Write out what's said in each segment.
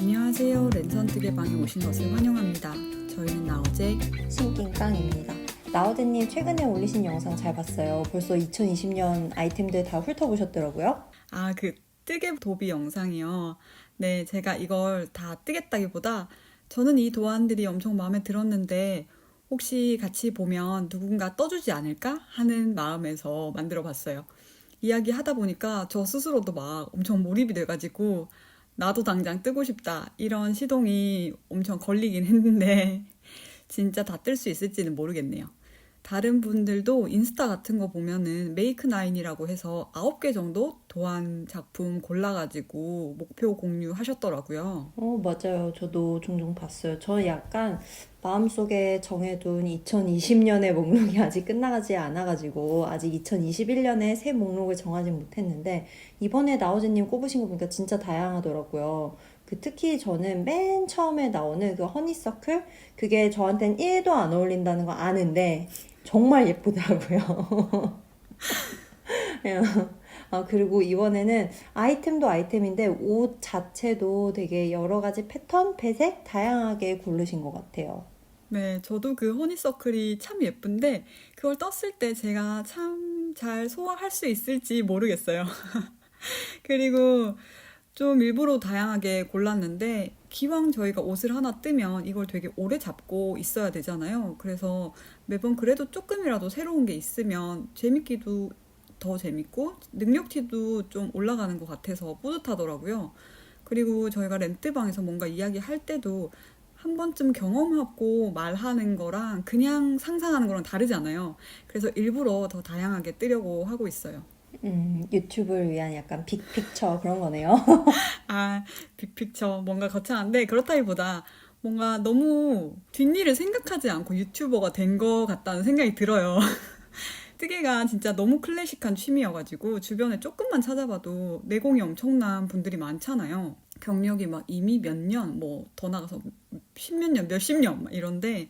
안녕하세요. 랜선 뜨개방에 오신 것을 환영합니다. 저희는 나우제 신낑깡입니다. 나우드님 최근에 올리신 영상 잘 봤어요. 벌써 2020년 아이템들 다 훑어보셨더라고요. 그 뜨개 도비 영상이요. 네, 제가 이걸 다 뜨겠다기보다 저는 이 도안들이 엄청 마음에 들었는데 혹시 같이 보면 누군가 떠주지 않을까 하는 마음에서 만들어 봤어요. 이야기 하다 보니까 저 스스로도 막 엄청 몰입이 돼가지고 나도 당장 뜨고 싶다 이런 시동이 엄청 걸리긴 했는데 진짜 다 뜰 수 있을지는 모르겠네요. 다른 분들도 인스타 같은 거 보면은 메이크나인이라고 해서 9개 정도 도안 작품 골라가지고 목표 공유하셨더라고요. 맞아요. 저도 종종 봤어요. 저 약간 마음속에 정해둔 2020년의 목록이 아직 끝나가지 않아가지고 아직 2021년에 새 목록을 정하지 못했는데 이번에 나우즈님 꼽으신 거 보니까 진짜 다양하더라고요. 특히 저는 맨 처음에 나오는 그 허니서클 그게 저한테는 1도 안 어울린다는 거 아는데 정말 예쁘더라고요. 그리고 이번에는 아이템도 아이템인데 옷 자체도 되게 여러 가지 패턴, 배색 다양하게 고르신 것 같아요. 네, 저도 그 허니서클이 참 예쁜데 그걸 떴을 때 제가 참 잘 소화할 수 있을지 모르겠어요. 그리고 좀 일부러 다양하게 골랐는데 기왕 저희가 옷을 하나 뜨면 이걸 되게 오래 잡고 있어야 되잖아요. 그래서 매번 그래도 조금이라도 새로운 게 있으면 재밌기도 더 재밌고 능력치도 좀 올라가는 것 같아서 뿌듯하더라고요. 그리고 저희가 렌트방에서 뭔가 이야기할 때도 한 번쯤 경험하고 말하는 거랑 그냥 상상하는 거랑 다르잖아요. 그래서 일부러 더 다양하게 뜨려고 하고 있어요. 유튜브를 위한 약간 빅픽처 그런 거네요. 빅픽처 뭔가 거창한데 그렇다기보다 뭔가 너무 뒷일을 생각하지 않고 유튜버가 된 것 같다는 생각이 들어요. 뜨개가 진짜 너무 클래식한 취미여가지고 주변에 조금만 찾아봐도 내공이 엄청난 분들이 많잖아요. 경력이 막 이미 몇 년, 뭐 더 나가서 십몇 년, 몇십 년 막 이런데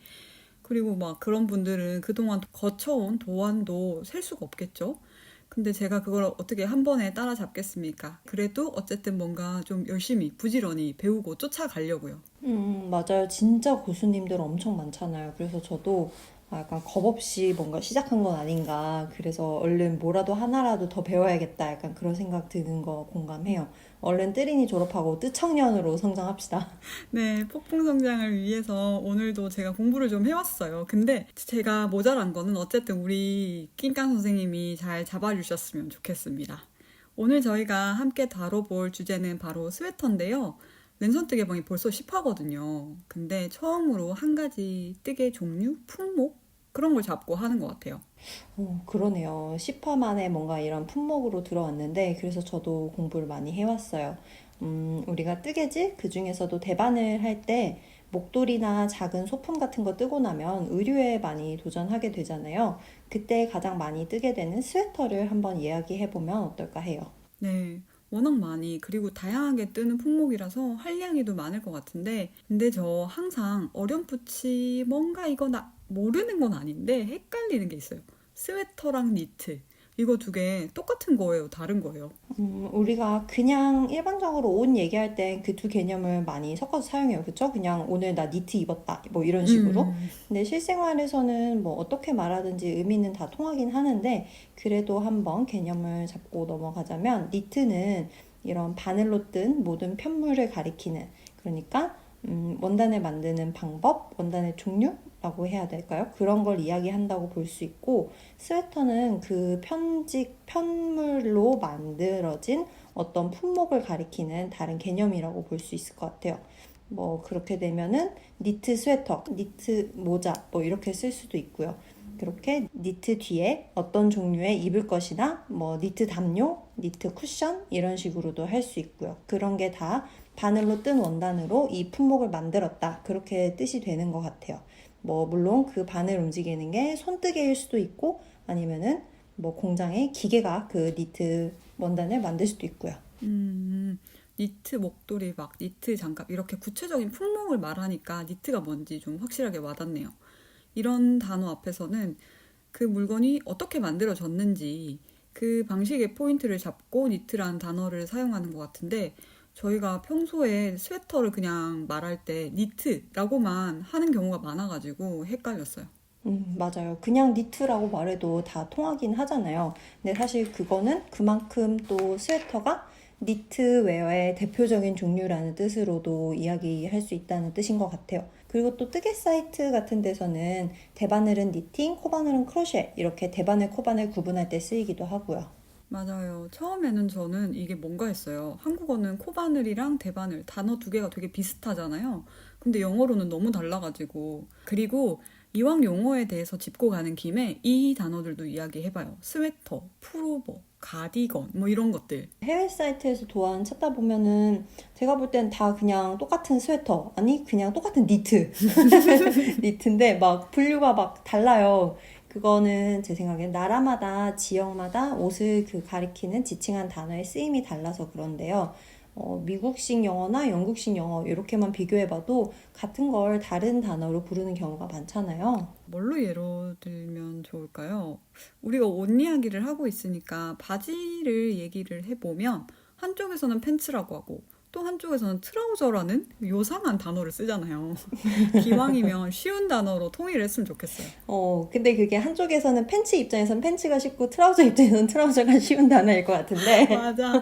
그리고 막 그런 분들은 그동안 거쳐온 도안도 셀 수가 없겠죠. 근데 제가 그걸 어떻게 한 번에 따라잡겠습니까? 그래도 어쨌든 뭔가 좀 열심히 부지런히 배우고 쫓아가려고요. 맞아요. 진짜 고수님들 엄청 많잖아요. 그래서 저도 약간 겁없이 뭔가 시작한 건 아닌가. 그래서 얼른 뭐라도 하나라도 더 배워야겠다. 약간 그런 생각 드는 거 공감해요. 얼른 뜨린이 졸업하고 뜨청년으로 성장합시다. 네, 폭풍 성장을 위해서 오늘도 제가 공부를 좀 해왔어요. 근데 제가 모자란 거는 어쨌든 우리 낑깡 선생님이 잘 잡아주셨으면 좋겠습니다. 오늘 저희가 함께 다뤄볼 주제는 바로 스웨터인데요. 랜선 뜨개방이 벌써 10화거든요. 근데 처음으로 한 가지 뜨개 종류, 품목 그런 걸 잡고 하는 것 같아요. 그러네요. 10화 만에 뭔가 이런 품목으로 들어왔는데, 그래서 저도 공부를 많이 해왔어요. 우리가 뜨개질, 그 중에서도 대반을 할 때, 목도리나 작은 소품 같은 거 뜨고 나면 의류에 많이 도전하게 되잖아요. 그때 가장 많이 뜨게 되는 스웨터를 한번 이야기해보면 어떨까 해요. 네, 워낙 많이 그리고 다양하게 뜨는 품목이라서 한량이도 많을 것 같은데 근데 저 항상 어렴풋이 뭔가 이거 나 모르는 건 아닌데 헷갈리는 게 있어요. 스웨터랑 니트 이거 두 개 똑같은 거예요? 다른 거예요? 우리가 그냥 일반적으로 옷 얘기할 때 그 두 개념을 많이 섞어서 사용해요. 그쵸? 그냥 오늘 나 니트 입었다. 뭐 이런 식으로. 음, 근데 실생활에서는 뭐 어떻게 말하든지 의미는 다 통하긴 하는데 그래도 한번 개념을 잡고 넘어가자면 니트는 이런 바늘로 뜬 모든 편물을 가리키는 그러니까 원단을 만드는 방법, 원단의 종류라고 해야 될까요? 그런 걸 이야기한다고 볼 수 있고 스웨터는 그 편물로 만들어진 어떤 품목을 가리키는 다른 개념이라고 볼 수 있을 것 같아요. 뭐 그렇게 되면은 니트 스웨터, 니트 모자 뭐 이렇게 쓸 수도 있고요. 그렇게 니트 뒤에 어떤 종류의 입을 것이나 뭐 니트 담요, 니트 쿠션 이런 식으로도 할 수 있고요. 그런 게 다 바늘로 뜬 원단으로 이 품목을 만들었다. 그렇게 뜻이 되는 것 같아요. 뭐 물론 그 바늘 움직이는 게 손뜨개일 수도 있고 아니면은 뭐 공장의 기계가 그 니트 원단을 만들 수도 있고요. 니트 목도리 막 니트 장갑 이렇게 구체적인 품목을 말하니까 니트가 뭔지 좀 확실하게 와닿네요. 이런 단어 앞에서는 그 물건이 어떻게 만들어졌는지 그 방식의 포인트를 잡고 니트라는 단어를 사용하는 것 같은데 저희가 평소에 스웨터를 그냥 말할 때 니트라고만 하는 경우가 많아가지고 헷갈렸어요. 맞아요. 그냥 니트라고 말해도 다 통하긴 하잖아요. 근데 사실 그거는 그만큼 또 스웨터가 니트웨어의 대표적인 종류라는 뜻으로도 이야기할 수 있다는 뜻인 것 같아요. 그리고 또 뜨개 사이트 같은 데서는 대바늘은 니팅, 코바늘은 크로셰 이렇게 대바늘, 코바늘 구분할 때 쓰이기도 하고요. 맞아요. 처음에는 저는 이게 뭔가 했어요. 한국어는 코바늘이랑 대바늘 단어 두 개가 되게 비슷하잖아요. 근데 영어로는 너무 달라가지고. 그리고 이왕 용어에 대해서 짚고 가는 김에 이 단어들도 이야기해봐요. 스웨터, 풀오버, 가디건 뭐 이런 것들. 해외 사이트에서 도안 찾다 보면은 제가 볼 땐 다 그냥 똑같은 스웨터, 아니 그냥 똑같은 니트. 니트인데 막 분류가 막 달라요. 그거는 제 생각엔 나라마다 지역마다 옷을 그 가리키는 지칭한 단어의 쓰임이 달라서 그런데요. 미국식 영어나 영국식 영어 이렇게만 비교해봐도 같은 걸 다른 단어로 부르는 경우가 많잖아요. 뭘로 예로 들면 좋을까요? 우리가 옷 이야기를 하고 있으니까 바지를 얘기를 해보면 한쪽에서는 팬츠라고 하고 또 한쪽에서는 트라우저라는 요상한 단어를 쓰잖아요. 기왕이면 쉬운 단어로 통일을 했으면 좋겠어요. 근데 그게 한쪽에서는 팬츠 입장에서는 팬츠가 쉽고 트라우저 입장에서는 트라우저가 쉬운 단어일 것 같은데. 맞아.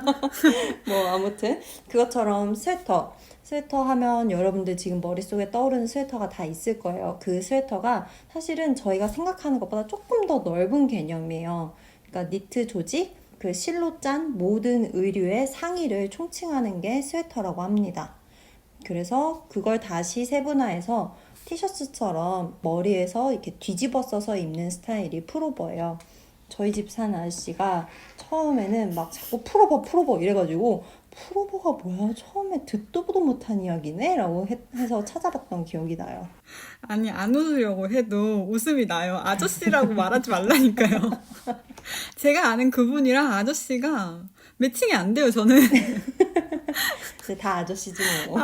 뭐 아무튼 그것처럼 스웨터 하면 여러분들 지금 머릿속에 떠오르는 스웨터가 다 있을 거예요. 그 스웨터가 사실은 저희가 생각하는 것보다 조금 더 넓은 개념이에요. 그러니까 니트 조직, 그 실로 짠 모든 의류의 상의를 총칭하는 게 스웨터라고 합니다. 그래서 그걸 다시 세분화해서 티셔츠처럼 머리에서 이렇게 뒤집어 써서 입는 스타일이 풀오버예요. 저희 집 산 아저씨가 처음에는 막 자꾸 풀오버 이래가지고 풀오버가 뭐야? 처음에 듣도 보도 못한 이야기네? 라고 해서 찾아봤던 기억이 나요. 아니, 안 웃으려고 해도 웃음이 나요. 아저씨라고 말하지 말라니까요. 제가 아는 그분이랑 아저씨가 매칭이 안 돼요, 저는. 근데 다 아저씨지 뭐.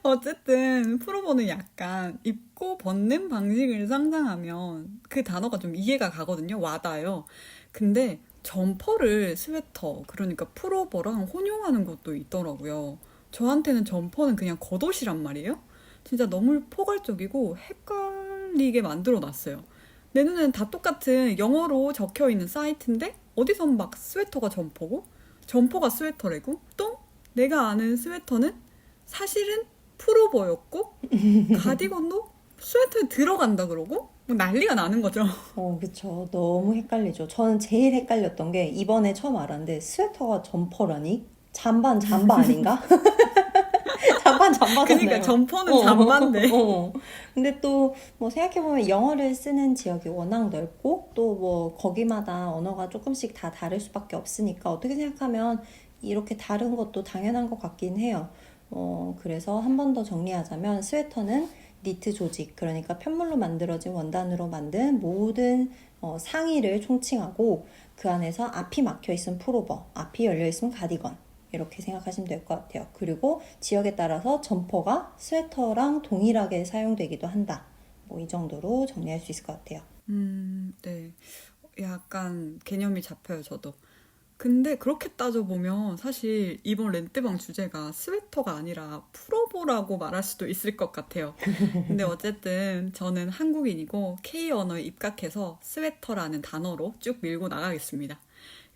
어쨌든 프로보는 약간 입고 벗는 방식을 상상하면 그 단어가 좀 이해가 가거든요. 와닿아요. 근데 점퍼를 스웨터, 그러니까 풀오버랑 혼용하는 것도 있더라고요. 저한테는 점퍼는 그냥 겉옷이란 말이에요. 진짜 너무 포괄적이고 헷갈리게 만들어 놨어요. 내 눈에는 다 똑같은 영어로 적혀 있는 사이트인데 어디선 막 스웨터가 점퍼고 점퍼가 스웨터래고 또 내가 아는 스웨터는 사실은 풀오버였고 가디건도 스웨터에 들어간다 그러고 뭐 난리가 나는 거죠. 그쵸. 너무 헷갈리죠. 저는 제일 헷갈렸던 게 이번에 처음 알았는데 스웨터가 점퍼라니? 잠바 아닌가? 잠바잖아요. 그러니까 점퍼는 잠바인데. 근데 또 뭐 생각해보면 영어를 쓰는 지역이 워낙 넓고 또 뭐 거기마다 언어가 조금씩 다 다를 수밖에 없으니까 어떻게 생각하면 이렇게 다른 것도 당연한 것 같긴 해요. 그래서 한 번 더 정리하자면 스웨터는 니트 조직, 그러니까 편물로 만들어진 원단으로 만든 모든 상의를 총칭하고 그 안에서 앞이 막혀 있으면 풀오버, 앞이 열려 있으면 가디건 이렇게 생각하시면 될 것 같아요. 그리고 지역에 따라서 점퍼가 스웨터랑 동일하게 사용되기도 한다. 뭐 이 정도로 정리할 수 있을 것 같아요. 네. 약간 개념이 잡혀요, 저도. 근데 그렇게 따져보면 사실 이번 렌트방 주제가 스웨터가 아니라 풀오버라고 말할 수도 있을 것 같아요. 근데 어쨌든 저는 한국인이고 K 언어에 입각해서 스웨터라는 단어로 쭉 밀고 나가겠습니다.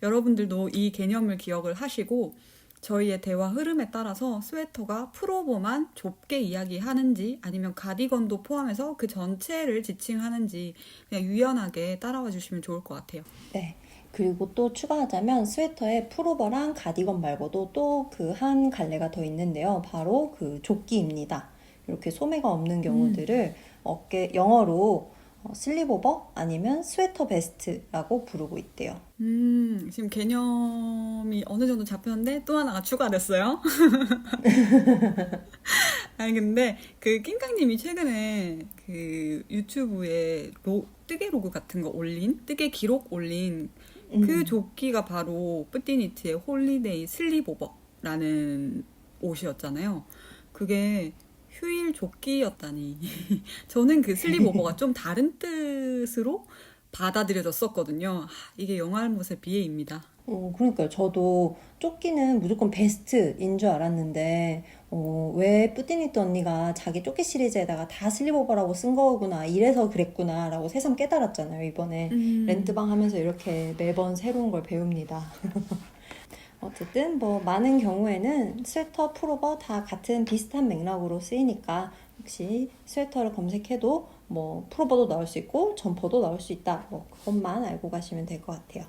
여러분들도 이 개념을 기억을 하시고 저희의 대화 흐름에 따라서 스웨터가 풀오버만 좁게 이야기하는지 아니면 가디건도 포함해서 그 전체를 지칭하는지 그냥 유연하게 따라와 주시면 좋을 것 같아요. 네. 그리고 또 추가하자면 스웨터에 풀오버랑 가디건 말고도 또 그 한 갈래가 더 있는데요. 바로 그 조끼입니다. 이렇게 소매가 없는 경우들을 영어로 슬립오버 아니면 스웨터 베스트라고 부르고 있대요. 지금 개념이 어느 정도 잡혔는데 또 하나가 추가됐어요. 아니 근데 그 낑깡님이 최근에 그 유튜브에 뜨개 로그 같은 거 올린 뜨개 기록 올린 그 조끼가 바로 뿌띠니트의 홀리데이 슬립오버라는 옷이었잖아요. 그게 휴일 조끼였다니. 저는 그 슬립오버가 좀 다른 뜻으로 받아들여졌었거든요. 이게 영알못의 비애입니다. 그러니까요. 저도 조끼는 무조건 베스트인 줄 알았는데, 왜 뿌띠니트 언니가 자기 조끼 시리즈에다가 다 슬립오버라고 쓴 거구나, 이래서 그랬구나, 라고 새삼 깨달았잖아요, 이번에. 음, 렌트방 하면서 이렇게 매번 새로운 걸 배웁니다. 어쨌든 뭐 많은 경우에는 스웨터, 풀오버 다 같은 비슷한 맥락으로 쓰이니까 혹시 스웨터를 검색해도 뭐 풀오버도 나올 수 있고 점퍼도 나올 수 있다. 뭐 그것만 알고 가시면 될 것 같아요.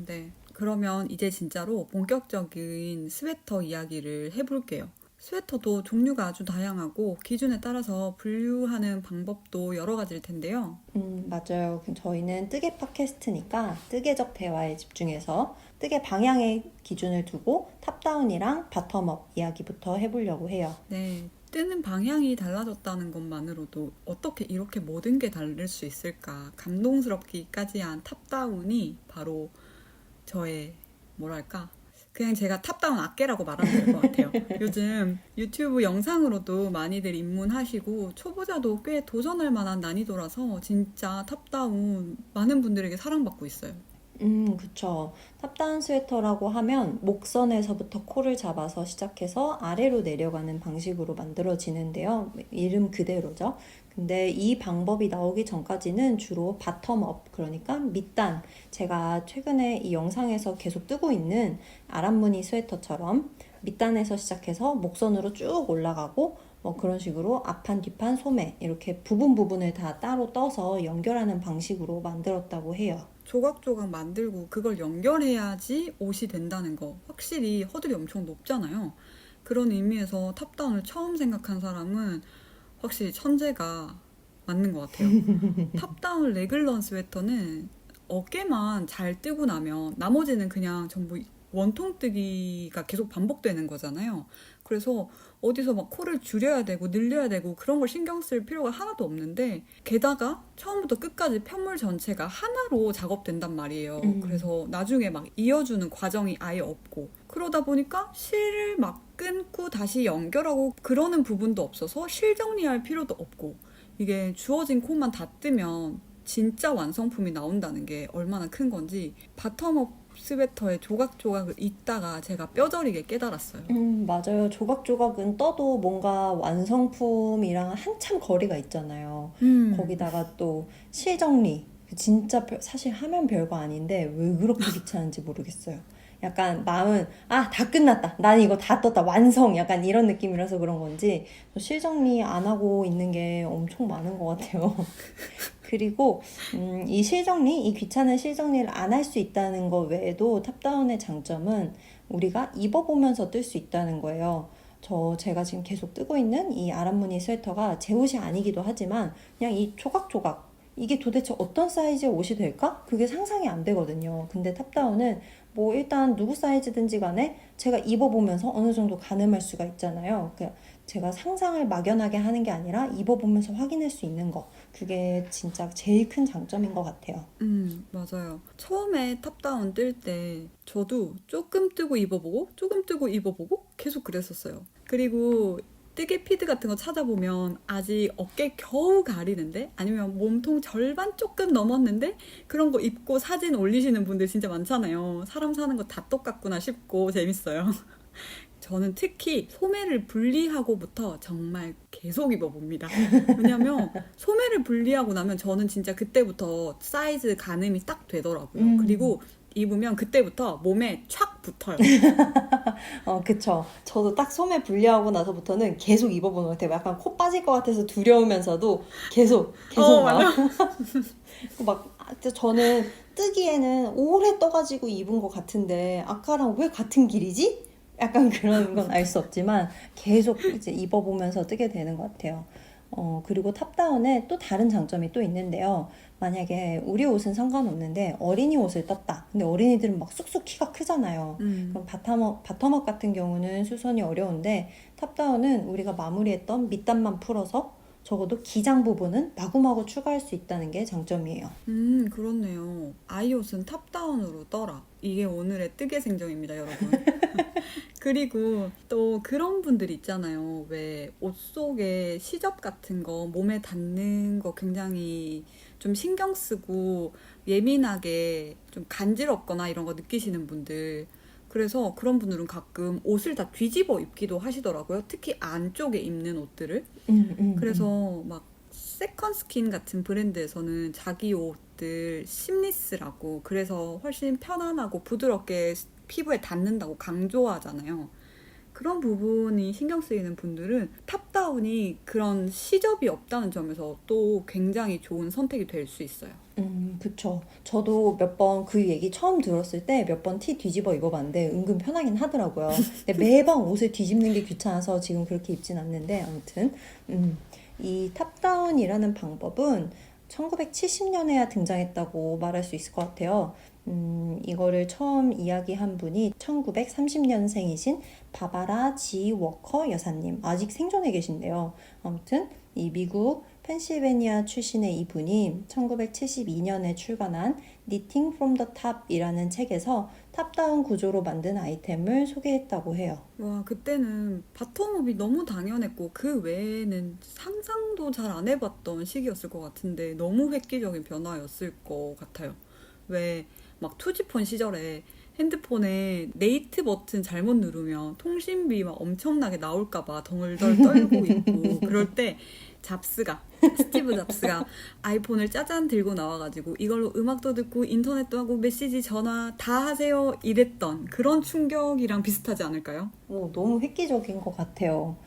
네. 그러면 이제 진짜로 본격적인 스웨터 이야기를 해볼게요. 스웨터도 종류가 아주 다양하고 기준에 따라서 분류하는 방법도 여러 가지일 텐데요. 맞아요. 그럼 저희는 뜨개 팟캐스트니까 뜨개적 대화에 집중해서 뜨개 방향의 기준을 두고 탑다운이랑 바텀업 이야기부터 해보려고 해요. 네. 뜨는 방향이 달라졌다는 것만으로도 어떻게 이렇게 모든 게 다를 수 있을까 감동스럽기까지 한 탑다운이 바로 저의 뭐랄까 그냥 제가 탑다운 아깨라고 말하면 될 것 같아요. 요즘 유튜브 영상으로도 많이들 입문하시고 초보자도 꽤 도전할 만한 난이도라서 진짜 탑다운 많은 분들에게 사랑받고 있어요. 그쵸. 탑다운 스웨터라고 하면 목선에서부터 코를 잡아서 시작해서 아래로 내려가는 방식으로 만들어지는데요. 이름 그대로죠. 근데 이 방법이 나오기 전까지는 주로 바텀업, 그러니까 밑단, 제가 최근에 이 영상에서 계속 뜨고 있는 아랍무늬 스웨터처럼 밑단에서 시작해서 목선으로 쭉 올라가고 뭐 그런 식으로 앞판, 뒷판, 소매 이렇게 부분 부분을 다 따로 떠서 연결하는 방식으로 만들었다고 해요. 조각조각 만들고 그걸 연결해야지 옷이 된다는 거 확실히 허들이 엄청 높잖아요. 그런 의미에서 탑다운을 처음 생각한 사람은 확실히 천재가 맞는 것 같아요. 탑다운 레글런 스웨터는 어깨만 잘 뜨고 나면 나머지는 그냥 전부 원통뜨기가 계속 반복되는 거잖아요. 그래서 어디서 막 코를 줄여야 되고 늘려야 되고 그런 걸 신경 쓸 필요가 하나도 없는데 게다가 처음부터 끝까지 편물 전체가 하나로 작업된단 말이에요. 음. 그래서 나중에 막 이어주는 과정이 아예 없고 그러다 보니까 실을 막 끊고 다시 연결하고 그러는 부분도 없어서 실 정리할 필요도 없고 이게 주어진 콤만 다 뜨면 진짜 완성품이 나온다는 게 얼마나 큰 건지 바텀업 스웨터에 조각조각을 입다가 제가 뼈저리게 깨달았어요. 맞아요. 조각조각은 떠도 뭔가 완성품이랑 한참 거리가 있잖아요. 음, 거기다가 또 실정리. 진짜 사실 하면 별거 아닌데 왜 그렇게 귀찮은지 모르겠어요. 약간 마음은 다 끝났다. 난 이거 다 떴다. 완성. 약간 이런 느낌이라서 그런 건지 실정리 안 하고 있는 게 엄청 많은 것 같아요. 그리고 이 실정리, 이 귀찮은 실정리를 안 할 수 있다는 것 외에도 탑다운의 장점은 우리가 입어보면서 뜰 수 있다는 거예요. 제가 지금 계속 뜨고 있는 이 아랍무늬 스웨터가 제 옷이 아니기도 하지만 그냥 이 조각조각 이게 도대체 어떤 사이즈의 옷이 될까? 그게 상상이 안 되거든요. 근데 탑다운은 뭐 일단 누구 사이즈든지 간에 제가 입어보면서 어느 정도 가늠할 수가 있잖아요. 제가 상상을 막연하게 하는 게 아니라 입어보면서 확인할 수 있는 거. 그게 진짜 제일 큰 장점인 것 같아요. 맞아요. 처음에 탑다운 뜰 때 저도 조금 뜨고 입어보고 조금 뜨고 입어보고 계속 그랬었어요. 그리고 뜨개 피드 같은 거 찾아보면 아직 어깨 겨우 가리는데 아니면 몸통 절반 조금 넘었는데 그런 거 입고 사진 올리시는 분들 진짜 많잖아요. 사람 사는 거 다 똑같구나 싶고 재밌어요. 저는 특히 소매를 분리하고부터 정말 계속 입어봅니다. 왜냐면 소매를 분리하고 나면 저는 진짜 그때부터 사이즈 가늠이 딱 되더라고요. 음. 그리고 입으면 그때부터 몸에 촥 붙어요. 그쵸. 저도 딱 소매 분리하고 나서부터는 계속 입어보는 것 같아요. 약간 코 빠질 것 같아서 두려우면서도 계속 맞아. 저는 뜨기에는 오래 떠가지고 입은 것 같은데, 아까랑 왜 같은 길이지? 약간 그런 건 알 수 없지만, 계속 이제 입어보면서 뜨게 되는 것 같아요. 그리고 탑다운에 또 다른 장점이 또 있는데요. 만약에 우리 옷은 상관없는데 어린이 옷을 떴다. 근데 어린이들은 막 쑥쑥 키가 크잖아요. 음. 그럼 바텀업 같은 경우는 수선이 어려운데 탑다운은 우리가 마무리했던 밑단만 풀어서 적어도 기장 부분은 마구마구 추가할 수 있다는 게 장점이에요. 그렇네요. 아이 옷은 탑다운으로 떠라. 이게 오늘의 뜨개 생정입니다, 여러분. 그리고 또 그런 분들 있잖아요. 왜 옷 속에 시접 같은 거 몸에 닿는 거 굉장히 좀 신경 쓰고 예민하게 좀 간지럽거나 이런 거 느끼시는 분들, 그래서 그런 분들은 가끔 옷을 다 뒤집어 입기도 하시더라고요. 특히 안쪽에 입는 옷들을. 그래서 막 세컨스킨 같은 브랜드에서는 자기 옷들 심리스라고, 그래서 훨씬 편안하고 부드럽게 피부에 닿는다고 강조하잖아요. 그런 부분이 신경 쓰이는 분들은 탑다운이 그런 시접이 없다는 점에서 또 굉장히 좋은 선택이 될 수 있어요. 그쵸. 저도 몇 번 그 얘기 처음 들었을 때 몇 번 티 뒤집어 입어봤는데 은근 편하긴 하더라고요. 근데 매번 옷을 뒤집는 게 귀찮아서 지금 그렇게 입진 않는데 아무튼 이 탑다운이라는 방법은 1970년에야 등장했다고 말할 수 있을 것 같아요. 이거를 처음 이야기한 분이 1930년생이신 바바라 G 워커 여사님. 아직 생존해 계신데요. 아무튼 이 미국 펜실베니아 출신의 이분이 1972년에 출간한 Knitting from the Top이라는 책에서 탑다운 구조로 만든 아이템을 소개했다고 해요. 와, 그때는 바텀업이 너무 당연했고 그 외에는 상상도 잘 안 해봤던 시기였을 것 같은데 너무 획기적인 변화였을 것 같아요. 왜 막 투지폰 시절에 핸드폰에 네이트 버튼 잘못 누르면 통신비 막 엄청나게 나올까봐 덩을덜 떨고 있고, 그럴 때 스티브 잡스가 아이폰을 짜잔 들고 나와가지고 이걸로 음악도 듣고 인터넷도 하고 메시지 전화 다 하세요 이랬던 그런 충격이랑 비슷하지 않을까요? 너무 획기적인 것 같아요.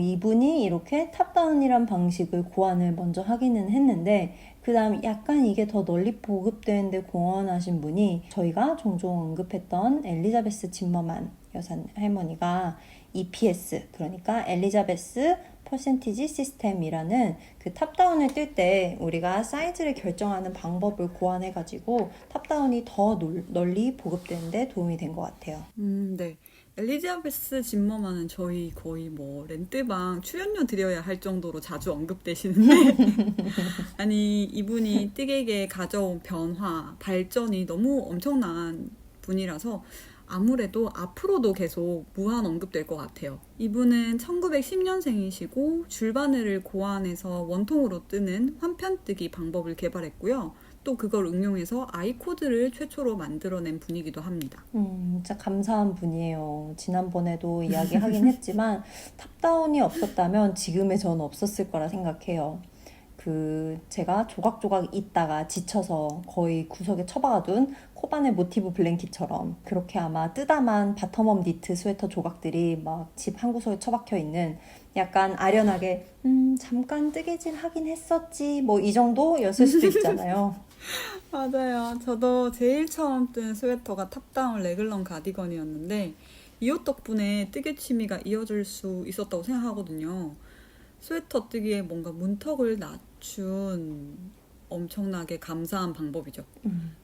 이분이 이렇게 탑다운이란 방식을 고안을 먼저 하기는 했는데 그 다음 약간 이게 더 널리 보급되는데 공헌하신 분이 저희가 종종 언급했던 엘리자베스 짐머만 여사 할머니가 EPS, 그러니까 엘리자베스 퍼센티지 시스템이라는 그 탑다운을 뜰 때 우리가 사이즈를 결정하는 방법을 고안해가지고 탑다운이 더 널리 보급되는데 도움이 된 것 같아요. 네. 엘리자베스 짐머만은 저희 거의 뭐 렌트방 출연료 드려야 할 정도로 자주 언급되시는데 아니, 이분이 뜨개에게 가져온 변화, 발전이 너무 엄청난 분이라서 아무래도 앞으로도 계속 무한 언급될 것 같아요. 이분은 1910년생이시고 줄바늘을 고안해서 원통으로 뜨는 환편뜨기 방법을 개발했고요. 또 그걸 응용해서 아이코드를 최초로 만들어낸 분이기도 합니다. 진짜 감사한 분이에요. 지난번에도 이야기하긴 했지만 탑다운이 없었다면 지금의 전 없었을 거라 생각해요. 제가 조각조각 있다가 지쳐서 거의 구석에 처박아둔 코바네 모티브 블랭킷처럼 그렇게 아마 뜨다만 바텀업 니트 스웨터 조각들이 막 집 한 구석에 처박혀 있는, 약간 아련하게 잠깐 뜨개질 하긴 했었지 뭐 이 정도였을 수도 있잖아요. 맞아요. 저도 제일 처음 뜬 스웨터가 탑다운 레글런 가디건이었는데 이 옷 덕분에 뜨개 취미가 이어질 수 있었다고 생각하거든요. 스웨터 뜨기에 뭔가 문턱을 낮춘 엄청나게 감사한 방법이죠.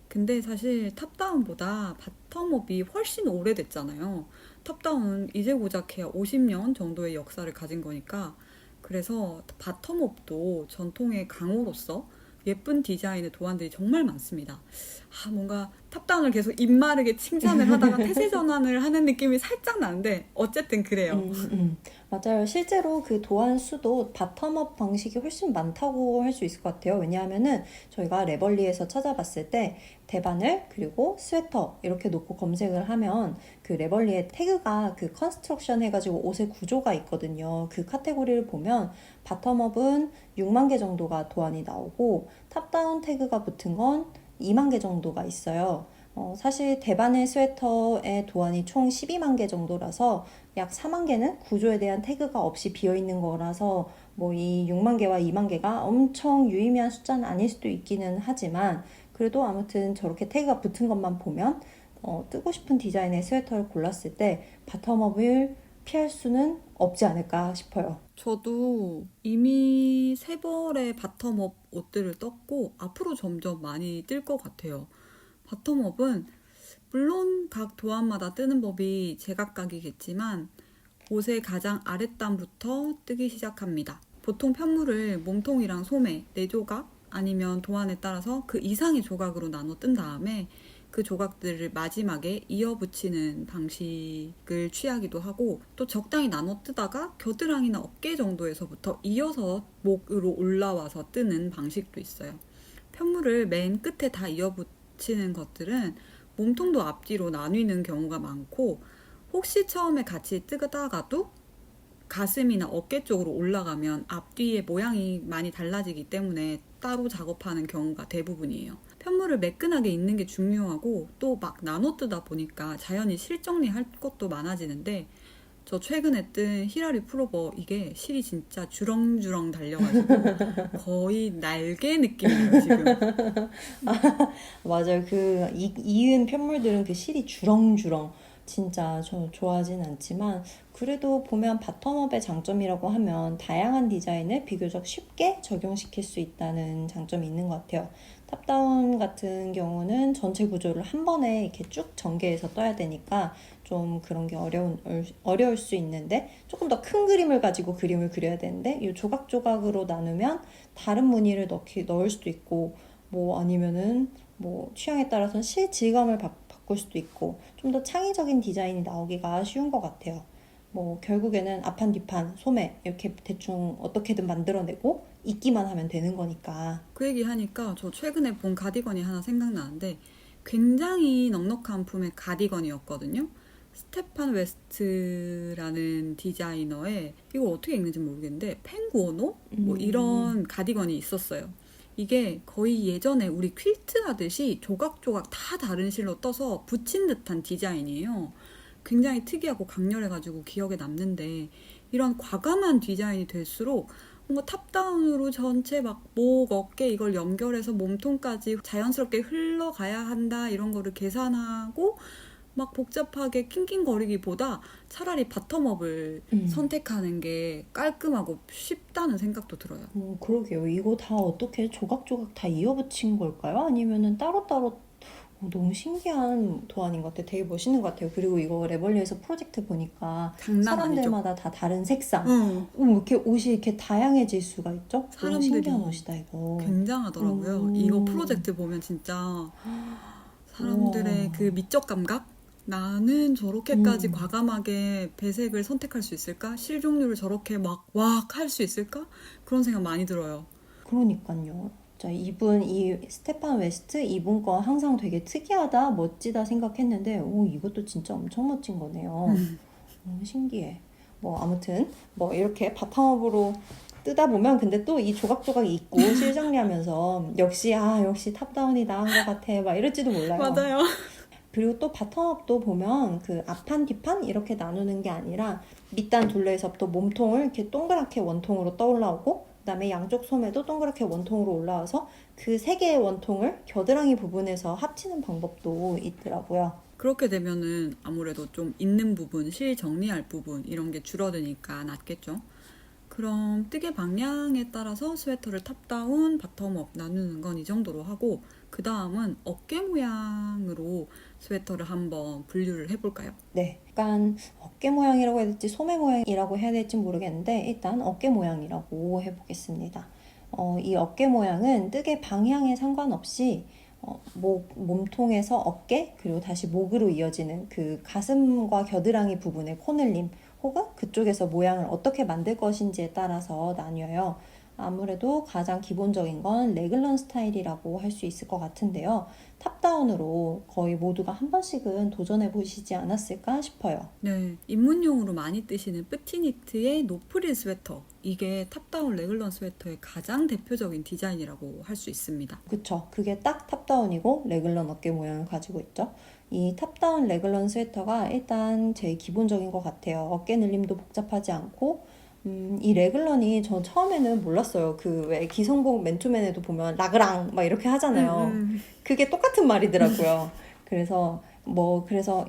근데 사실 탑다운보다 바텀업이 훨씬 오래됐잖아요. 탑다운은 이제 고작 해야 50년 정도의 역사를 가진 거니까, 그래서 바텀업도 전통의 강호로서 예쁜 디자인의 도안들이 정말 많습니다. 뭔가 탑다운을 계속 입마르게 칭찬을 하다가 태세 전환을 하는 느낌이 살짝 나는데 어쨌든 그래요. 맞아요. 실제로 그 도안 수도 바텀업 방식이 훨씬 많다고 할 수 있을 것 같아요. 왜냐하면은 저희가 레벌리에서 찾아봤을 때 대바늘 그리고 스웨터 이렇게 놓고 검색을 하면 그 레벌리에 태그가 그 컨스트럭션 해가지고 옷의 구조가 있거든요. 그 카테고리를 보면 바텀업은 6만 개 정도가 도안이 나오고 탑다운 태그가 붙은 건 2만 개 정도가 있어요. 사실 대바늘 스웨터의 도안이 총 12만 개 정도라서 약 4만 개는 구조에 대한 태그가 없이 비어있는 거라서 뭐 이 6만 개와 2만 개가 엄청 유의미한 숫자는 아닐 수도 있기는 하지만 그래도 아무튼 저렇게 태그가 붙은 것만 보면 뜨고 싶은 디자인의 스웨터를 골랐을 때 바텀업을 피할 수는 없지 않을까 싶어요. 저도 이미 3벌의 바텀업 옷들을 떴고 앞으로 점점 많이 뜰 것 같아요. 바텀업은 물론 각 도안마다 뜨는 법이 제각각이겠지만 옷의 가장 아랫단부터 뜨기 시작합니다. 보통 편물을 몸통이랑 소매 4조각 아니면 도안에 따라서 그 이상의 조각으로 나눠 뜬 다음에 그 조각들을 마지막에 이어 붙이는 방식을 취하기도 하고, 또 적당히 나눠 뜨다가 겨드랑이나 어깨 정도에서부터 이어서 목으로 올라와서 뜨는 방식도 있어요. 편물을 맨 끝에 다 이어붙이는 것들은 몸통도 앞뒤로 나뉘는 경우가 많고, 혹시 처음에 같이 뜨다가도 가슴이나 어깨 쪽으로 올라가면 앞뒤의 모양이 많이 달라지기 때문에 따로 작업하는 경우가 대부분이에요. 편물을 매끈하게 잇는 게 중요하고, 또 막 나눠 뜨다 보니까 자연히 실 정리할 것도 많아지는데, 저 최근에 뜬 히라리 풀오버, 이게 실이 진짜 주렁주렁 달려가지고 거의 날개 느낌이에요 지금. 맞아요. 그 이은 편물들은 그 실이 주렁주렁 진짜 저 좋아하진 않지만 그래도 보면 바텀업의 장점이라고 하면 다양한 디자인을 비교적 쉽게 적용시킬 수 있다는 장점이 있는 것 같아요. 탑다운 같은 경우는 전체 구조를 한 번에 이렇게 쭉 전개해서 떠야 되니까 좀 그런 게 어려울 수 있는데 조금 더 큰 그림을 가지고 그림을 그려야 되는데 이 조각조각으로 나누면 다른 무늬를 넣을 수도 있고 뭐 아니면은 뭐 취향에 따라서는 실 질감을 바꿀 수도 있고 좀 더 창의적인 디자인이 나오기가 쉬운 것 같아요. 뭐 결국에는 앞판, 뒷판, 소매 이렇게 대충 어떻게든 만들어내고 입기만 하면 되는 거니까. 그 얘기 하니까 저 최근에 본 가디건이 하나 생각나는데, 굉장히 넉넉한 품의 가디건이었거든요. 스테판 웨스트라는 디자이너의, 이거 어떻게 읽는지 모르겠는데 펜구오노? 뭐 이런 가디건이 있었어요. 이게 거의 예전에 우리 퀼트 하듯이 조각조각 다 다른 실로 떠서 붙인 듯한 디자인이에요. 굉장히 특이하고 강렬해가지고 기억에 남는데, 이런 과감한 디자인이 될수록 뭔가 탑다운으로 전체 막 목, 어깨 이걸 연결해서 몸통까지 자연스럽게 흘러가야 한다 이런 거를 계산하고 막 복잡하게 낑낑거리기보다 차라리 바텀업을 선택하는 게 깔끔하고 쉽다는 생각도 들어요. 그러게요. 이거 다 어떻게 조각조각 다 이어붙인 걸까요? 아니면은 따로따로 너무 신기한 도안인 것 같아요. 되게 멋있는 것 같아요. 그리고 이거 레벌리에서 프로젝트 보니까 장난 아니죠? 사람들마다 다 다른 색상. 응. 이렇게 옷이 이렇게 다양해질 수가 있죠? 너무 사람들이 신기한 옷이다, 이거. 굉장하더라고요. 이거 프로젝트 보면 진짜 사람들의 그 미적 감각? 나는 저렇게까지 과감하게 배색을 선택할 수 있을까? 실 종류를 저렇게 막 할 수 있을까? 그런 생각 많이 들어요. 그러니까요. 자, 이 스테판 웨스트 이분 거 항상 되게 특이하다, 멋지다 생각했는데, 이것도 진짜 엄청 멋진 거네요. 너무 신기해. 뭐, 아무튼, 뭐, 이렇게 바탕업으로 뜨다 보면, 근데 또 이 조각조각이 있고, 실 정리하면서, 역시 탑다운이다 한 것 같아. 막 이럴지도 몰라요. 맞아요. 그리고 또 바텀업도 보면 그 앞판, 뒷판 이렇게 나누는 게 아니라 밑단 둘레에서부터 몸통을 이렇게 동그랗게 원통으로 떠올라오고 그다음에 양쪽 소매도 동그랗게 원통으로 올라와서 그 세 개의 원통을 겨드랑이 부분에서 합치는 방법도 있더라고요. 그렇게 되면은 아무래도 좀 있는 부분, 실 정리할 부분 이런 게 줄어드니까 낫겠죠. 그럼 뜨개 방향에 따라서 스웨터를 탑다운, 바텀업 나누는 건 이 정도로 하고, 그 다음은 어깨 모양으로 스웨터를 한번 분류를 해볼까요? 네, 약간 어깨 모양이라고 해야 될지 소매 모양이라고 해야 될지 모르겠는데 일단 어깨 모양이라고 해보겠습니다. 이 어깨 모양은 뜨개 방향에 상관없이 몸통에서 어깨 그리고 다시 목으로 이어지는 그 가슴과 겨드랑이 부분의 코늘림 혹은 그쪽에서 모양을 어떻게 만들 것인지에 따라서 나뉘어요. 아무래도 가장 기본적인 건 레글런 스타일이라고 할 수 있을 것 같은데요. 탑다운으로 거의 모두가 한 번씩은 도전해 보시지 않았을까 싶어요. 네, 입문용으로 많이 뜨시는 뿌티니트의 노프릴 스웨터. 이게 탑다운 레글런 스웨터의 가장 대표적인 디자인이라고 할 수 있습니다. 그쵸. 그게 딱 탑다운이고 레글런 어깨 모양을 가지고 있죠. 이 탑다운 레글런 스웨터가 일단 제일 기본적인 것 같아요. 어깨 늘림도 복잡하지 않고 이 레글런이 전 처음에는 몰랐어요. 그 왜 기성복 맨투맨에도 보면 라그랑 막 이렇게 하잖아요. 그게 똑같은 말이더라고요. 그래서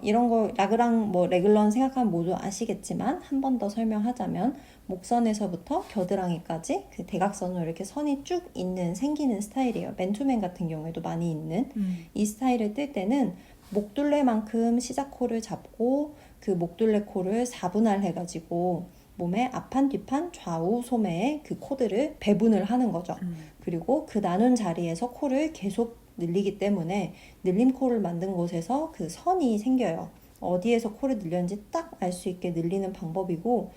이런 거 라그랑 뭐 레글런 생각하면 모두 아시겠지만 한 번 더 설명하자면 목선에서부터 겨드랑이까지 그 대각선으로 이렇게 선이 쭉 생기는 스타일이에요. 맨투맨 같은 경우에도 많이 있는 이 스타일을 뜰 때는 목둘레만큼 시작코를 잡고 그 목둘레 코를 4분할 해가지고 몸의 앞판, 뒷판, 좌우 소매에 그 코드를 배분을 하는 거죠. 그리고 그 나눈 자리에서 코를 계속 늘리기 때문에 늘림 코를 만든 곳에서 그 선이 생겨요. 어디에서 코를 늘렸는지 딱 알 수 있게 늘리는 방법이고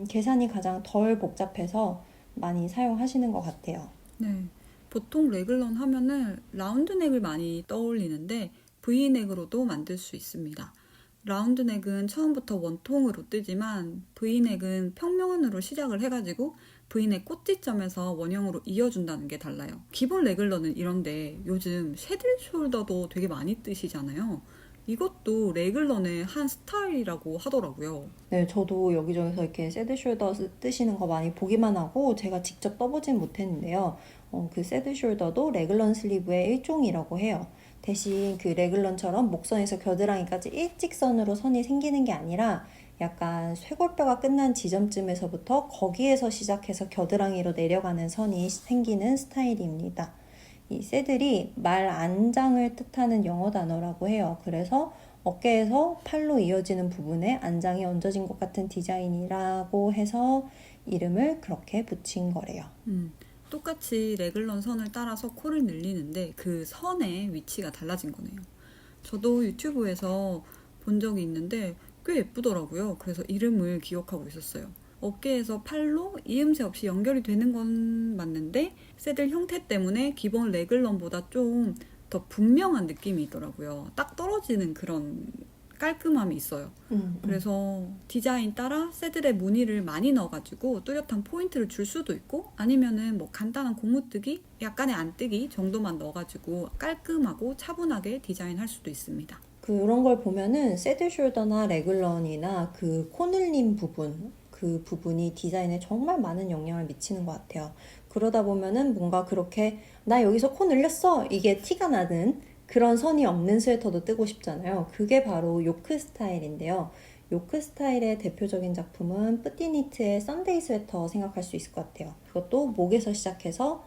계산이 가장 덜 복잡해서 많이 사용하시는 것 같아요. 네, 보통 레글런 하면은 라운드넥을 많이 떠올리는데 V넥으로도 만들 수 있습니다. 라운드넥은 처음부터 원통으로 뜨지만 V넥은 평면으로 시작을 해가지고 V넥 꼭지점에서 원형으로 이어준다는 게 달라요. 기본 레글러는 이런데 요즘 쉐들 숄더도 되게 많이 뜨시잖아요. 이것도 레글런의 한 스타일이라고 하더라고요. 네, 저도 여기저기서 이렇게 새드 숄더 뜨시는 거 많이 보기만 하고 제가 직접 떠보진 못했는데요. 그 새드 숄더도 레글런 슬리브의 일종이라고 해요. 대신 그 레글런처럼 목선에서 겨드랑이까지 일직선으로 선이 생기는 게 아니라 약간 쇄골뼈가 끝난 지점쯤에서부터 거기에서 시작해서 겨드랑이로 내려가는 선이 생기는 스타일입니다. 이 새들이 말 안장을 뜻하는 영어 단어라고 해요. 그래서 어깨에서 팔로 이어지는 부분에 안장이 얹어진 것 같은 디자인이라고 해서 이름을 그렇게 붙인 거래요. 똑같이 레글런 선을 따라서 코를 늘리는데 그 선의 위치가 달라진 거네요. 저도 유튜브에서 본 적이 있는데 꽤 예쁘더라고요. 그래서 이름을 기억하고 있었어요. 어깨에서 팔로 이음새 없이 연결이 되는 건 맞는데 새들 형태 때문에 기본 레글런보다 좀 더 분명한 느낌이 있더라고요. 딱 떨어지는 그런 깔끔함이 있어요. 그래서 디자인 따라 새들의 무늬를 많이 넣어가지고 뚜렷한 포인트를 줄 수도 있고 아니면은 뭐 간단한 고무뜨기, 약간의 안뜨기 정도만 넣어가지고 깔끔하고 차분하게 디자인할 수도 있습니다. 그런 걸 보면은 새드 숄더나 레글런이나 그 코늘림 부분, 그 부분이 디자인에 정말 많은 영향을 미치는 것 같아요. 그러다 보면은 뭔가 그렇게 나 여기서 코 늘렸어 이게 티가 나는 그런 선이 없는 스웨터도 뜨고 싶잖아요. 그게 바로 요크 스타일인데요. 요크 스타일의 대표적인 작품은 뿌띠니트의 썬데이 스웨터 생각할 수 있을 것 같아요. 그것도 목에서 시작해서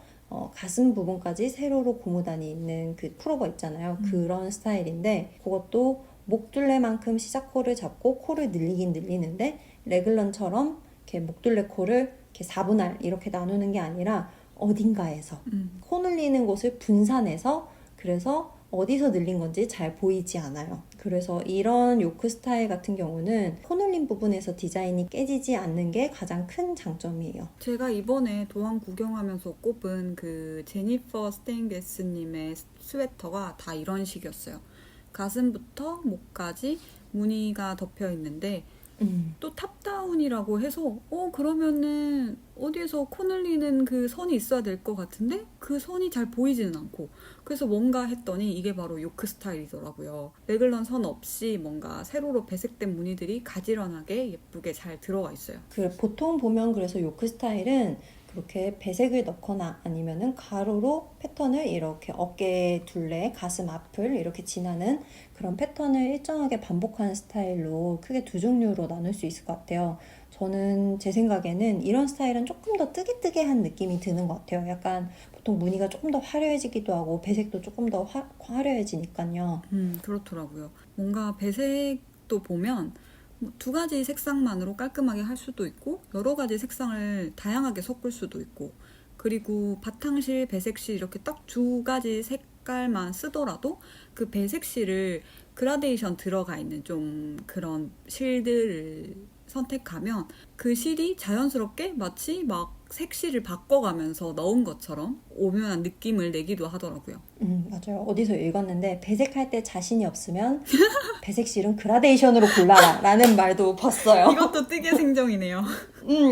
가슴 부분까지 세로로 고무단이 있는 그 풀오버 있잖아요. 그런 스타일인데 그것도 목둘레만큼 시작코를 잡고 코를 늘리긴 늘리는데 레글런처럼 이렇게 목둘레 코를 이렇게 4분할 이렇게 나누는 게 아니라 어딘가에서 코 늘리는 곳을 분산해서 그래서 어디서 늘린 건지 잘 보이지 않아요. 그래서 이런 요크 스타일 같은 경우는 코 늘린 부분에서 디자인이 깨지지 않는 게 가장 큰 장점이에요. 제가 이번에 도안 구경하면서 꼽은 그 제니퍼 스테인게스님의 스웨터가 다 이런 식이었어요. 가슴부터 목까지 무늬가 덮여 있는데 또 탑다운이라고 해서 그러면은 어디에서 코 늘리는 그 선이 있어야 될 것 같은데 그 선이 잘 보이지는 않고 그래서 뭔가 했더니 이게 바로 요크 스타일이더라고요. 레글런 선 없이 뭔가 세로로 배색된 무늬들이 가지런하게 예쁘게 잘 들어가 있어요. 보통 보면 그래서 요크 스타일은 그렇게 배색을 넣거나 아니면은 가로로 패턴을 이렇게 어깨 둘레, 가슴 앞을 이렇게 지나는 그런 패턴을 일정하게 반복하는 스타일로 크게 두 종류로 나눌 수 있을 것 같아요. 저는 제 생각에는 이런 스타일은 조금 더 뜨개뜨개한 느낌이 드는 것 같아요. 약간 보통 무늬가 조금 더 화려해지기도 하고 배색도 조금 더 화려해지니까요. 그렇더라고요. 뭔가 배색도 보면 두 가지 색상만으로 깔끔하게 할 수도 있고 여러 가지 색상을 다양하게 섞을 수도 있고 그리고 바탕실, 배색실 이렇게 딱 두 가지 색깔만 쓰더라도 그 배색실을 그라데이션 들어가 있는 좀 그런 실들을 선택하면 그 실이 자연스럽게 마치 막 색실을 바꿔가면서 넣은 것처럼 오묘한 느낌을 내기도 하더라고요. 맞아요. 어디서 읽었는데 배색할 때 자신이 없으면 배색실은 그라데이션으로 골라라 라는 말도 봤어요. 이것도 뜨개 생정이네요.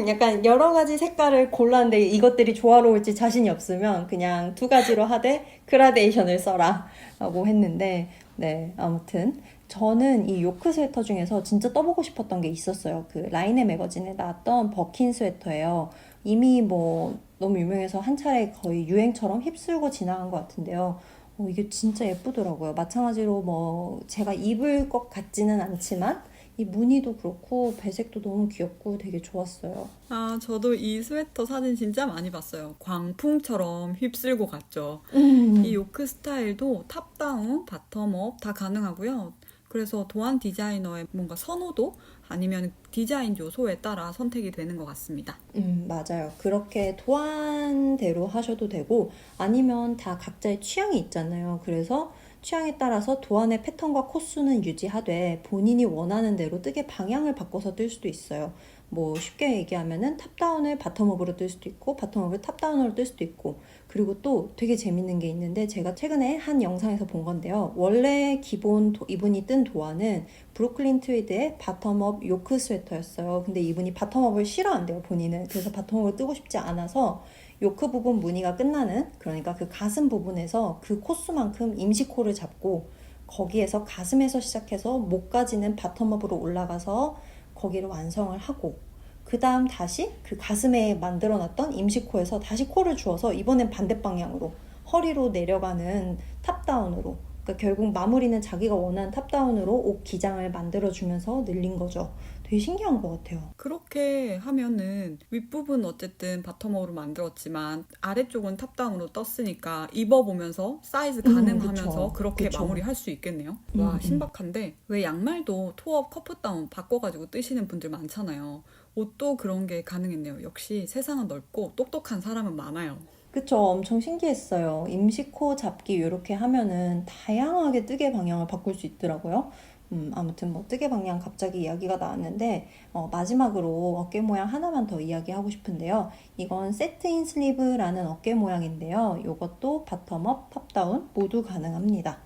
약간 여러 가지 색깔을 골랐는데 이것들이 조화로울지 자신이 없으면 그냥 두 가지로 하되 그라데이션을 써라 라고 했는데 네, 아무튼 저는 이 요크 스웨터 중에서 진짜 떠보고 싶었던 게 있었어요. 그 라인의 매거진에 나왔던 버킨 스웨터예요. 이미 뭐 너무 유명해서 한 차례 거의 유행처럼 휩쓸고 지나간 것 같은데요. 이게 진짜 예쁘더라고요. 마찬가지로 뭐 제가 입을 것 같지는 않지만 이 무늬도 그렇고 배색도 너무 귀엽고 되게 좋았어요. 저도 이 스웨터 사진 진짜 많이 봤어요. 광풍처럼 휩쓸고 갔죠. 이 요크 스타일도 탑다운, 바텀업 다 가능하고요. 그래서 도안 디자이너의 뭔가 선호도 아니면 디자인 요소에 따라 선택이 되는 것 같습니다. 맞아요. 그렇게 도안대로 하셔도 되고 아니면 다 각자의 취향이 있잖아요. 그래서 취향에 따라서 도안의 패턴과 코수는 유지하되 본인이 원하는 대로 뜨개 방향을 바꿔서 뜰 수도 있어요. 뭐 쉽게 얘기하면은 탑다운을 바텀업으로 뜰 수도 있고 바텀업을 탑다운으로 뜰 수도 있고 그리고 또 되게 재밌는 게 있는데 제가 최근에 한 영상에서 본 건데요. 원래 기본 이분이 뜬 도안은 브루클린 트위드의 바텀업 요크 스웨터였어요. 근데 이분이 바텀업을 싫어한대요, 본인은. 그래서 바텀업을 뜨고 싶지 않아서 요크 부분 무늬가 끝나는, 그러니까 그 가슴 부분에서 그 코수만큼 임시코를 잡고 거기에서 가슴에서 시작해서 목까지는 바텀업으로 올라가서 거기를 완성을 하고 그 다음 다시 그 가슴에 만들어놨던 임시코에서 다시 코를 주어서 이번엔 반대 방향으로 허리로 내려가는 탑다운으로, 그러니까 결국 마무리는 자기가 원하는 탑다운으로 옷 기장을 만들어주면서 늘린 거죠. 되게 신기한 것 같아요. 그렇게 하면은 윗부분 어쨌든 바텀업으로 만들었지만 아래쪽은 탑다운으로 떴으니까 입어보면서 사이즈 가늠하면서 그쵸. 그렇게 그쵸. 마무리할 수 있겠네요. 와, 음. 신박한데 왜 양말도 토업 커프다운 바꿔가지고 뜨시는 분들 많잖아요. 옷도 그런 게 가능했네요. 역시 세상은 넓고 똑똑한 사람은 많아요. 그쵸. 엄청 신기했어요. 임시코 잡기 이렇게 하면은 다양하게 뜨개 방향을 바꿀 수 있더라고요. 아무튼 뭐 뜨개 방향 갑자기 이야기가 나왔는데 마지막으로 어깨 모양 하나만 더 이야기하고 싶은데요. 이건 세트인 슬리브라는 어깨 모양인데요. 이것도 바텀업, 탑다운 모두 가능합니다.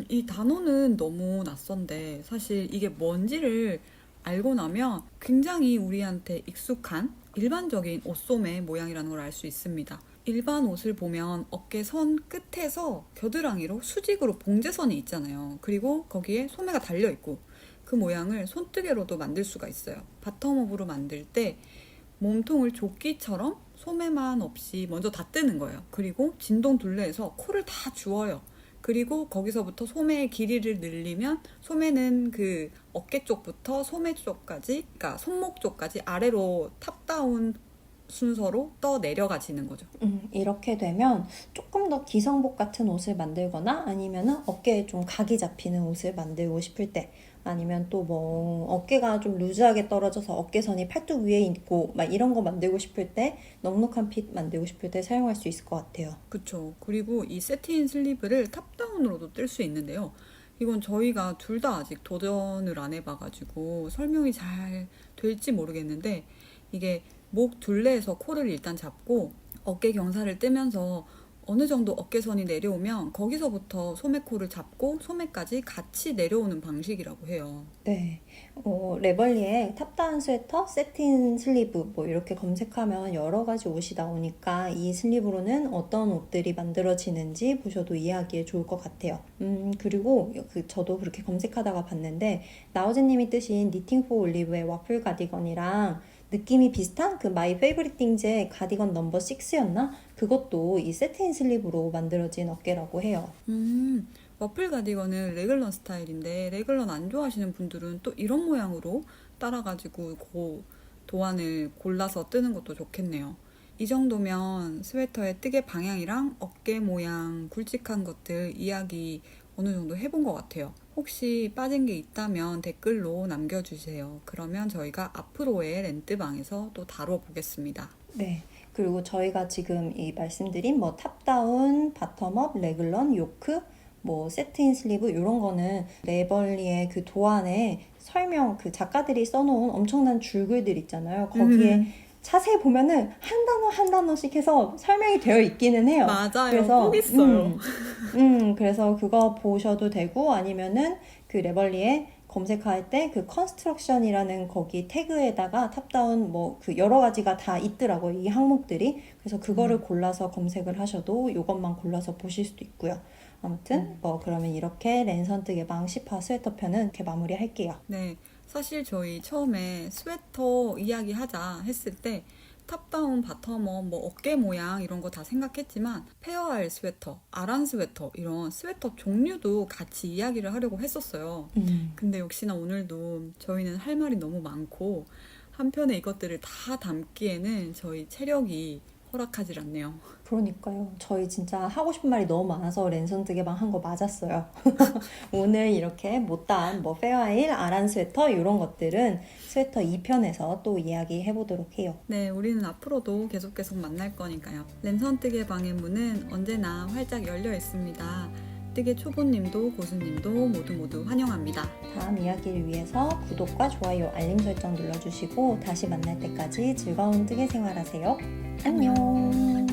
이 단어는 너무 낯선데 사실 이게 뭔지를 알고 나면 굉장히 우리한테 익숙한 일반적인 옷소매 모양이라는 걸 알 수 있습니다. 일반 옷을 보면 어깨 선 끝에서 겨드랑이로 수직으로 봉제선이 있잖아요. 그리고 거기에 소매가 달려 있고 그 모양을 손뜨개로도 만들 수가 있어요. 바텀업으로 만들 때 몸통을 조끼처럼 소매만 없이 먼저 다 뜨는 거예요. 그리고 진동 둘레에서 코를 다 주어요. 그리고 거기서부터 소매의 길이를 늘리면 소매는 그 어깨 쪽부터 소매 쪽까지, 그러니까 손목 쪽까지 아래로 탑다운 순서로 떠 내려가지는 거죠. 이렇게 되면 조금 더 기성복 같은 옷을 만들거나 아니면은 어깨에 좀 각이 잡히는 옷을 만들고 싶을 때 아니면 또 뭐 어깨가 좀 루즈하게 떨어져서 어깨선이 팔뚝 위에 있고 막 이런 거 만들고 싶을 때 넉넉한 핏 만들고 싶을 때 사용할 수 있을 것 같아요. 그쵸. 그리고 이 세틴 슬리브를 탑다운으로도 뜰 수 있는데요. 이건 저희가 둘 다 아직 도전을 안 해봐가지고 설명이 잘 될지 모르겠는데 이게 목 둘레에서 코를 일단 잡고 어깨 경사를 뜨면서 어느 정도 어깨선이 내려오면 거기서부터 소매코를 잡고 소매까지 같이 내려오는 방식이라고 해요. 네, 레벌리에 탑다운 스웨터, 세틴 슬리브 뭐 이렇게 검색하면 여러 가지 옷이 나오니까 이 슬리브로는 어떤 옷들이 만들어지는지 보셔도 이해하기에 좋을 것 같아요. 그리고 저도 그렇게 검색하다가 봤는데 나우즈님이 뜨신 니팅 포 올리브의 와플 가디건이랑 느낌이 비슷한 그 마이 페이버릿 띵즈의 가디건 넘버 6였나? 그것도 이 세틴 슬리브로 만들어진 어깨라고 해요. 와플 가디건은 레글런 스타일인데 레글런 안 좋아하시는 분들은 또 이런 모양으로 따라가지고 그 도안을 골라서 뜨는 것도 좋겠네요. 이 정도면 스웨터의 뜨개 방향이랑 어깨 모양 굵직한 것들 이야기 어느 정도 해본 것 같아요. 혹시 빠진 게 있다면 댓글로 남겨주세요. 그러면 저희가 앞으로의 렌트방에서 또 다뤄보겠습니다. 네. 그리고 저희가 지금 이 말씀드린 뭐 탑다운, 바텀업, 레글런, 요크, 뭐 세트인 슬리브 이런 거는 레벌리의 그 도안에 설명 그 작가들이 써놓은 엄청난 줄글들 있잖아요. 거기에 자세히 보면은 한 단어 한 단어씩 해서 설명이 되어 있기는 해요. 맞아요. 그래서 꼭 있어요. 그래서 그거 보셔도 되고 아니면은 그 레벌리에 검색할 때 그 컨스트럭션이라는 거기 태그에다가 탑다운 뭐 그 여러 가지가 다 있더라고요. 이 항목들이. 그래서 그거를 골라서 검색을 하셔도 이것만 골라서 보실 수도 있고요. 아무튼 뭐 그러면 이렇게 랜선 뜨개방 10화 스웨터 편은 이렇게 마무리할게요. 네, 사실 저희 처음에 스웨터 이야기하자 했을 때 탑다운, 바텀업, 뭐 어깨 모양 이런 거 다 생각했지만 페어알 스웨터, 아란 스웨터 이런 스웨터 종류도 같이 이야기를 하려고 했었어요. 근데 역시나 오늘도 저희는 할 말이 너무 많고 한편에 이것들을 다 담기에는 저희 체력이 허락하질 않네요. 그러니까요. 저희 진짜 하고 싶은 말이 너무 많아서 랜선 뜨개방 한 거 맞았어요. 오늘 이렇게 못다한 뭐 페어아일, 아란 스웨터 이런 것들은 스웨터 2편에서 또 이야기해 보도록 해요. 네, 우리는 앞으로도 계속 만날 거니까요. 랜선 뜨개방의 문은 언제나 활짝 열려 있습니다. 뜨개 초보님도 고수님도 모두 환영합니다. 다음 이야기를 위해서 구독과 좋아요, 알림 설정 눌러주시고 다시 만날 때까지 즐거운 뜨개 생활하세요. 안녕.